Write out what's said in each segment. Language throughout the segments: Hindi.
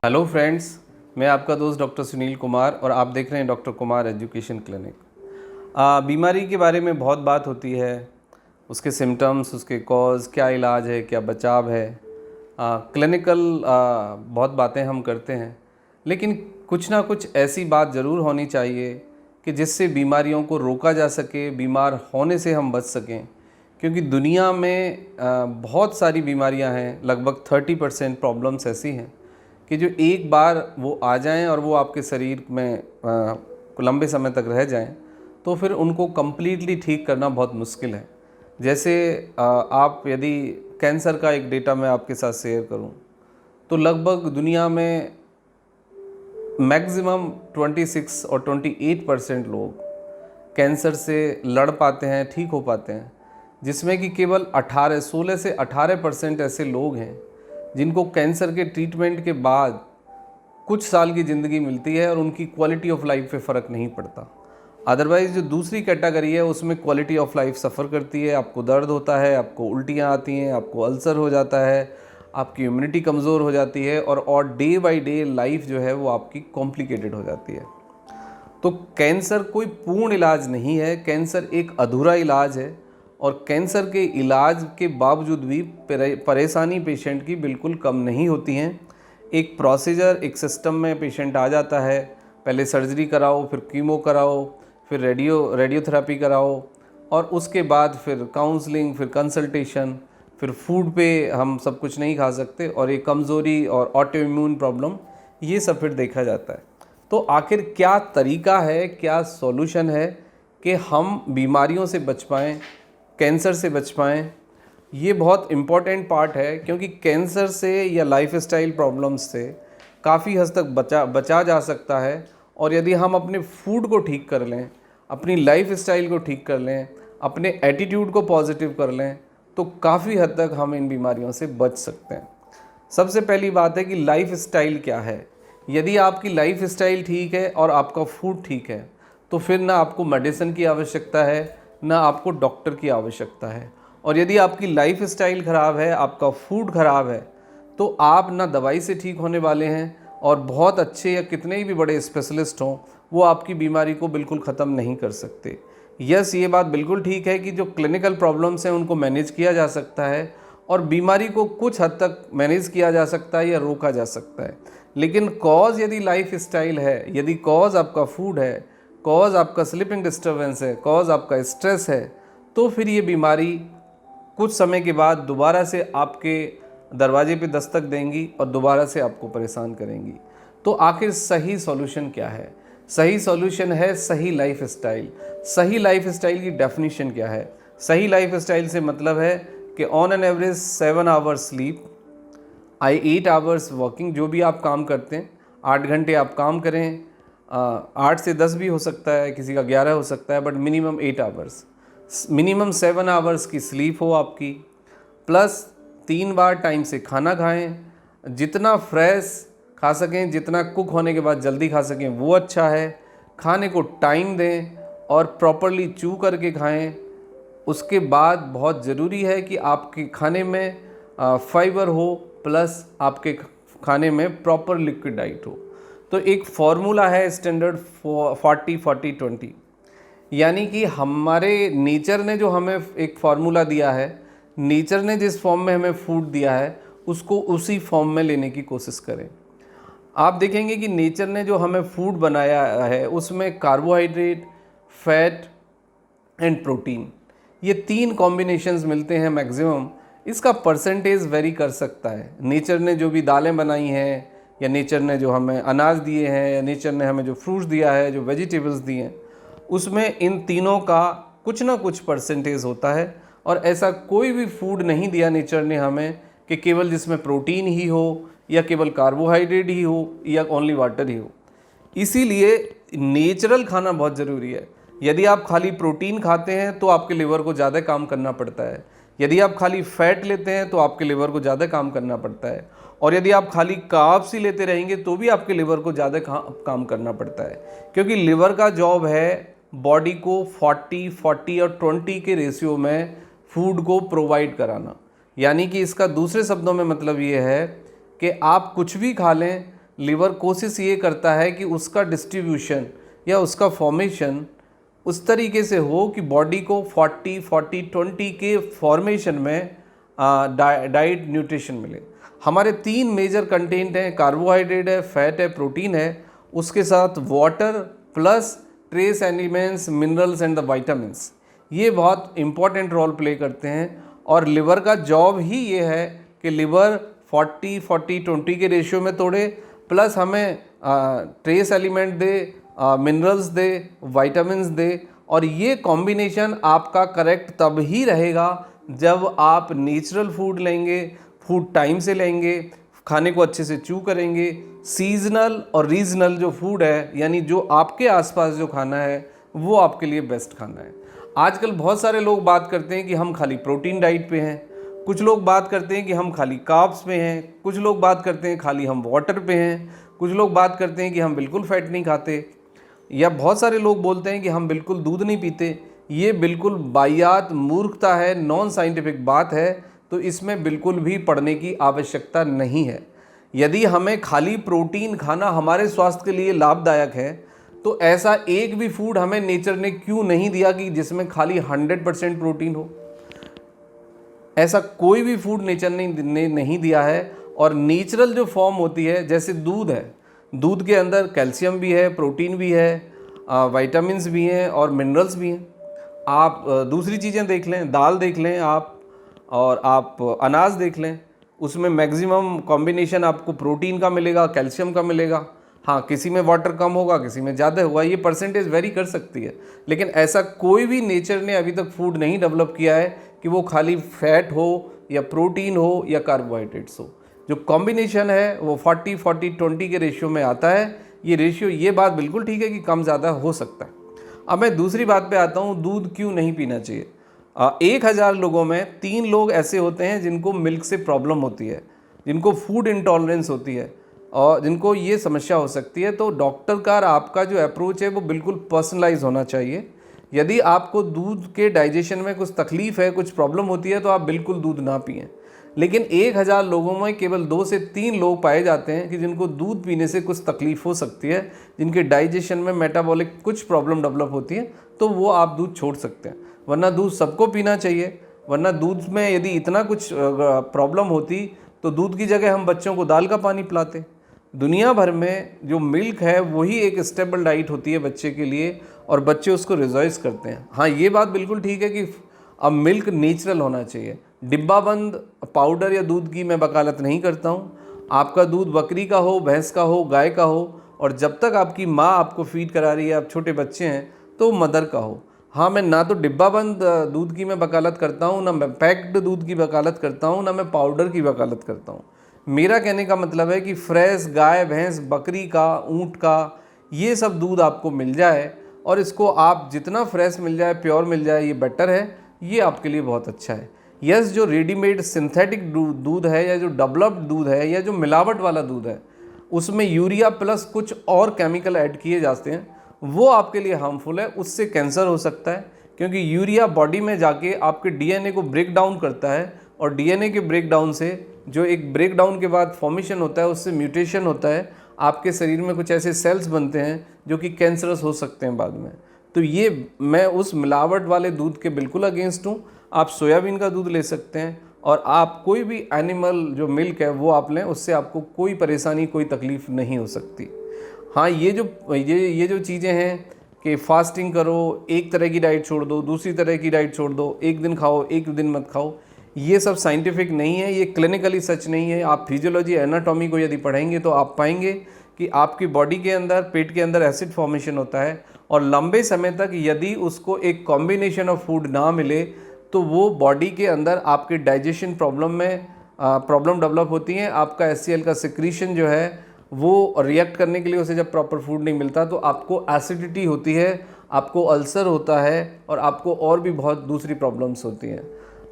हेलो फ्रेंड्स, मैं आपका दोस्त डॉक्टर सुनील कुमार और आप देख रहे हैं डॉक्टर कुमार एजुकेशन क्लिनिक। बीमारी के बारे में बहुत बात होती है, उसके सिम्टम्स, उसके कॉज, क्या इलाज है, क्या बचाव है। क्लिनिकल बहुत बातें हम करते हैं, लेकिन कुछ ना कुछ ऐसी बात ज़रूर होनी चाहिए कि जिससे बीमारियों को रोका जा सके, बीमार होने से हम बच सकें। क्योंकि दुनिया में बहुत सारी बीमारियां हैं, लगभग 30% प्रॉब्लम्स ऐसी हैं कि जो एक बार वो आ जाएं और वो आपके शरीर में लंबे समय तक रह जाएं, तो फिर उनको कम्प्लीटली ठीक करना बहुत मुश्किल है। जैसे आप यदि कैंसर का एक डेटा मैं आपके साथ शेयर करूं, तो लगभग दुनिया में मैक्सिमम 26 और 28% लोग कैंसर से लड़ पाते हैं, ठीक हो पाते हैं, जिसमें कि केवल 16 से 18% ऐसे लोग हैं जिनको कैंसर के ट्रीटमेंट के बाद कुछ साल की ज़िंदगी मिलती है और उनकी क्वालिटी ऑफ लाइफ पे फ़र्क नहीं पड़ता। अदरवाइज़ जो दूसरी कैटेगरी है उसमें क्वालिटी ऑफ लाइफ सफ़र करती है, आपको दर्द होता है, आपको उल्टियाँ आती हैं, आपको अल्सर हो जाता है, आपकी इम्यूनिटी कमज़ोर हो जाती है और डे बाय डे लाइफ जो है वो आपकी कॉम्प्लिकेटेड हो जाती है। तो कैंसर कोई पूर्ण इलाज नहीं है, कैंसर एक अधूरा इलाज है और कैंसर के इलाज के बावजूद भी परेशानी पेशेंट की बिल्कुल कम नहीं होती हैं। एक प्रोसीजर, एक सिस्टम में पेशेंट आ जाता है, पहले सर्जरी कराओ, फिर कीमो कराओ, फिर रेडियोथेरेपी कराओ और उसके बाद फिर काउंसलिंग, फिर कंसल्टेशन, फिर फूड पे हम सब कुछ नहीं खा सकते और ये कमज़ोरी और ऑटो इम्यून प्रॉब्लम, ये सब फिर देखा जाता है। तो आखिर क्या तरीका है, क्या सॉल्यूशन है कि हम बीमारियों से बच पाएँ, कैंसर से बच पाएँ? ये बहुत इम्पॉर्टेंट पार्ट है, क्योंकि कैंसर से या लाइफस्टाइल प्रॉब्लम्स से काफ़ी हद तक बचा जा सकता है। और यदि हम अपने फूड को ठीक कर लें, अपनी लाइफस्टाइल को ठीक कर लें, अपने एटीट्यूड को पॉजिटिव कर लें, तो काफ़ी हद तक हम इन बीमारियों से बच सकते हैं। सबसे पहली बात है कि लाइफस्टाइल क्या है। यदि आपकी लाइफस्टाइल ठीक है और आपका फूड ठीक है, तो फिर ना आपको मेडिसिन की आवश्यकता है, ना आपको डॉक्टर की आवश्यकता है। और यदि आपकी लाइफस्टाइल ख़राब है, आपका फूड ख़राब है, तो आप ना दवाई से ठीक होने वाले हैं और बहुत अच्छे या कितने भी बड़े स्पेशलिस्ट हों, वो आपकी बीमारी को बिल्कुल ख़त्म नहीं कर सकते। यस, ये बात बिल्कुल ठीक है कि जो क्लिनिकल प्रॉब्लम्स हैं उनको मैनेज किया जा सकता है और बीमारी को कुछ हद तक मैनेज किया जा सकता है या रोका जा सकता है। लेकिन कॉज यदि लाइफ स्टाइल है, यदि कॉज आपका फूड है, कॉज आपका स्लीपिंग डिस्टर्बेंस है, कॉज आपका स्ट्रेस है, तो फिर ये बीमारी कुछ समय के बाद दोबारा से आपके दरवाजे पे दस्तक देंगी और दोबारा से आपको परेशान करेंगी। तो आखिर सही सॉल्यूशन क्या है? सही सॉल्यूशन है सही लाइफस्टाइल। सही लाइफस्टाइल की डेफिनेशन क्या है? सही लाइफस्टाइल से मतलब है कि on an average 7 hours sleep, 8 hours working, जो भी आप काम करते हैं 8 घंटे आप काम करें, 8 से 10 भी हो सकता है, किसी का 11 हो सकता है, but minimum 8 hours, minimum 7 hours की स्लीप हो आपकी, प्लस 3 बार टाइम से खाना खाएं, जितना फ्रेश खा सकें, जितना कुक होने के बाद जल्दी खा सकें वो अच्छा है। खाने को टाइम दें और प्रॉपरली चू करके खाएं। उसके बाद बहुत ज़रूरी है कि आपके खाने में फाइबर हो, प्लस आपके खाने में प्रॉपर लिक्विड डाइट हो। तो एक फार्मूला है स्टैंडर्ड 40-40-20, यानी कि हमारे नेचर ने जो हमें एक फार्मूला दिया है, नेचर ने जिस फॉर्म में हमें फूड दिया है, उसको उसी फॉर्म में लेने की कोशिश करें। आप देखेंगे कि नेचर ने जो हमें फूड बनाया है उसमें कार्बोहाइड्रेट, फैट एंड प्रोटीन, ये 3 कॉम्बिनेशंस मिलते हैं मैक्सिमम। इसका परसेंटेज वेरी कर सकता है। नेचर ने जो भी दालें बनाई हैं, या नेचर ने जो हमें अनाज दिए हैं, या नेचर ने हमें जो फ्रूट्स दिया है, जो वेजिटेबल्स दिए हैं, उसमें इन तीनों का कुछ ना कुछ परसेंटेज होता है। और ऐसा कोई भी फूड नहीं दिया नेचर ने हमें कि केवल जिसमें प्रोटीन ही हो, या केवल कार्बोहाइड्रेट ही हो, या ओनली वाटर ही हो। इसीलिए नेचुरल खाना बहुत ज़रूरी है। यदि आप खाली प्रोटीन खाते हैं तो आपके लिवर को ज़्यादा काम करना पड़ता है। यदि आप खाली फैट लेते हैं तो आपके लिवर को ज़्यादा काम करना पड़ता है। और यदि आप खाली कार्ब्स ही लेते रहेंगे तो भी आपके लिवर को ज़्यादा काम करना पड़ता है, क्योंकि लिवर का जॉब है बॉडी को 40-40 और 20 के रेशियो में फूड को प्रोवाइड कराना। यानी कि इसका दूसरे शब्दों में मतलब ये है कि आप कुछ भी खा लें, लिवर कोशिश ये करता है कि उसका डिस्ट्रीब्यूशन या उसका फॉर्मेशन उस तरीके से हो कि बॉडी को 40-40-20 के फॉर्मेशन में डाइट न्यूट्रिशन मिले। हमारे 3 मेजर कंटेंट हैं, कार्बोहाइड्रेट है, फैट है, प्रोटीन है, उसके साथ water plus trace elements, minerals and the vitamins. ये बहुत इंपॉर्टेंट रोल प्ले करते हैं और लिवर का जॉब ही ये है कि लिवर 40-40-20 के रेशियो में तोड़े, प्लस हमें ट्रेस एलिमेंट दे, मिनरल्स दे, विटामिन्स दे। और ये कॉम्बिनेशन आपका करेक्ट तब ही रहेगा जब आप नेचुरल फूड लेंगे, फूड टाइम से लेंगे, खाने को अच्छे से च्यू करेंगे। सीजनल और रीजनल जो फूड है, यानी जो आपके आसपास जो खाना है वो आपके लिए बेस्ट खाना है। आजकल बहुत सारे लोग बात करते हैं कि हम खाली प्रोटीन डाइट पे हैं, कुछ लोग बात करते हैं कि हम खाली कार्ब्स पे हैं, कुछ लोग बात करते हैं खाली हम वाटर पे हैं, कुछ लोग बात करते हैं कि हम बिल्कुल फैट नहीं खाते, या बहुत सारे लोग बोलते हैं कि हम बिल्कुल दूध नहीं पीते। ये बिल्कुल वाहियात मूर्खता है, नॉन साइंटिफिक बात है, तो इसमें बिल्कुल भी पढ़ने की आवश्यकता नहीं है। यदि हमें खाली प्रोटीन खाना हमारे स्वास्थ्य के लिए लाभदायक है तो ऐसा एक भी फूड हमें नेचर ने क्यों नहीं दिया कि जिसमें खाली 100% प्रोटीन हो। ऐसा कोई भी फूड नेचर ने नहीं दिया है। और नेचुरल जो फॉर्म होती है, जैसे दूध है, दूध के अंदर कैल्शियम भी है, प्रोटीन भी है, विटामिन्स भी हैं और मिनरल्स भी हैं। आप दूसरी चीज़ें देख लें, दाल देख लें आप, और आप अनाज देख लें, उसमें मैक्सिमम कॉम्बिनेशन आपको प्रोटीन का मिलेगा, कैल्शियम का मिलेगा। हाँ, किसी में वाटर कम होगा, किसी में ज़्यादा होगा, ये परसेंटेज वेरी कर सकती है, लेकिन ऐसा कोई भी नेचर ने अभी तक फूड नहीं डेवलप किया है कि वो खाली फैट हो या प्रोटीन हो या कार्बोहाइड्रेट्स हो। जो कॉम्बिनेशन है वो 40-40-20 के रेशियो में आता है। ये रेशियो, ये बात बिल्कुल ठीक है कि कम ज़्यादा हो सकता है। अब मैं दूसरी बात पे आता हूँ, दूध क्यों नहीं पीना चाहिए। 1000 लोगों में 3 लोग ऐसे होते हैं जिनको मिल्क से प्रॉब्लम होती है, जिनको फूड इंटॉलरेंस होती है और जिनको ये समस्या हो सकती है। तो डॉक्टर का आपका जो अप्रोच है वो बिल्कुल पर्सनलाइज होना चाहिए। यदि आपको दूध के डाइजेशन में कुछ तकलीफ़ है, कुछ प्रॉब्लम होती है, तो आप बिल्कुल दूध ना पिएं। लेकिन 1000 लोगों में केवल 2 से 3 लोग पाए जाते हैं कि जिनको दूध पीने से कुछ तकलीफ़ हो सकती है, जिनके डाइजेशन में मेटाबॉलिक कुछ प्रॉब्लम डेवलप होती है, तो वो आप दूध छोड़ सकते हैं। वरना दूध सबको पीना चाहिए। वरना दूध में यदि इतना कुछ प्रॉब्लम होती तो दूध की जगह हम बच्चों को दाल का पानी पिलाते। दुनिया भर में जो मिल्क है वही एक स्टेबल डाइट होती है बच्चे के लिए, और बच्चे उसको रिजॉइस करते हैं। हाँ, ये बात बिल्कुल ठीक है कि अब मिल्क नेचुरल होना चाहिए। डिब्बा बंद पाउडर या दूध की मैं वकालत नहीं करता हूँ। आपका दूध बकरी का हो, भैंस का हो, गाय का हो, और जब तक आपकी माँ आपको फीड करा रही है, आप छोटे बच्चे हैं, तो मदर का हो। हाँ, मैं ना तो डिब्बा बंद दूध की मैं वकालत करता हूँ, ना मैं पैक्ड दूध की वकालत करता हूँ, ना मैं पाउडर की वकालत करता हूँ। मेरा कहने का मतलब है कि फ्रेश गाय, भैंस, बकरी का, ऊँट का, ये सब दूध आपको मिल जाए, और इसको आप जितना फ्रेश मिल जाए, प्योर मिल जाए, ये बेटर है। ये आपके लिए बहुत अच्छा है। यस, जो रेडीमेड सिंथेटिक दूध है, या जो डेवलप्ड दूध है, या जो मिलावट वाला दूध है, उसमें यूरिया प्लस कुछ और केमिकल ऐड किए जाते हैं, वो आपके लिए हार्मफुल है। उससे कैंसर हो सकता है, क्योंकि यूरिया बॉडी में जाके आपके डीएनए को ब्रेक डाउन करता है, और डीएनए के ब्रेक डाउन से, जो एक ब्रेक डाउन के बाद फॉर्मेशन होता है, उससे म्यूटेशन होता है, आपके शरीर में कुछ ऐसे सेल्स बनते हैं जो कि कैंसरस हो सकते हैं बाद में। तो ये, मैं उस मिलावट वाले दूध के बिल्कुल अगेंस्ट हूँ। आप सोयाबीन का दूध ले सकते हैं, और आप कोई भी एनिमल जो मिल्क है वो आप लें, उससे आपको कोई परेशानी, कोई तकलीफ़ नहीं हो सकती। हाँ, ये जो चीज़ें हैं कि फास्टिंग करो, एक तरह की डाइट छोड़ दो, दूसरी तरह की डाइट छोड़ दो, एक दिन खाओ, एक दिन मत खाओ, ये सब साइंटिफिक नहीं है, ये क्लिनिकली सच नहीं है। आप फिजियोलॉजी, एनाटॉमी को यदि पढ़ेंगे तो आप पाएंगे कि आपकी बॉडी के अंदर, पेट के अंदर एसिड फॉर्मेशन होता है, और लंबे समय तक यदि उसको एक कॉम्बिनेशन ऑफ फूड ना मिले तो वो बॉडी के अंदर आपके डाइजेशन प्रॉब्लम में प्रॉब्लम डेवलप होती हैं। आपका HCl का सिक्रीशन जो है वो रिएक्ट करने के लिए उसे जब प्रॉपर फूड नहीं मिलता तो आपको एसिडिटी होती है, आपको अल्सर होता है, और आपको और भी बहुत दूसरी प्रॉब्लम्स होती हैं।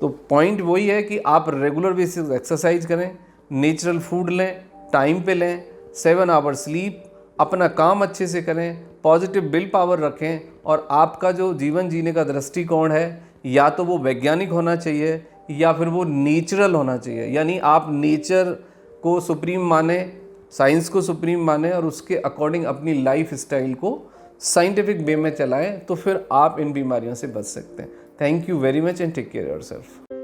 तो पॉइंट वही है कि आप रेगुलर बेसिस एक्सरसाइज करें, नेचुरल फूड लें, टाइम पे लें, 7 आवर स्लीप, अपना काम अच्छे से करें, पॉजिटिव विल पावर रखें, और आपका जो जीवन जीने का दृष्टिकोण है या तो वो वैज्ञानिक होना चाहिए या फिर वो नेचुरल होना चाहिए। यानी आप नेचर को सुप्रीम माने, साइंस को सुप्रीम माने और उसके अकॉर्डिंग अपनी लाइफ स्टाइल को साइंटिफिक वे में चलाएं, तो फिर आप इन बीमारियों से बच सकते हैं। Thank you very much and take care yourself.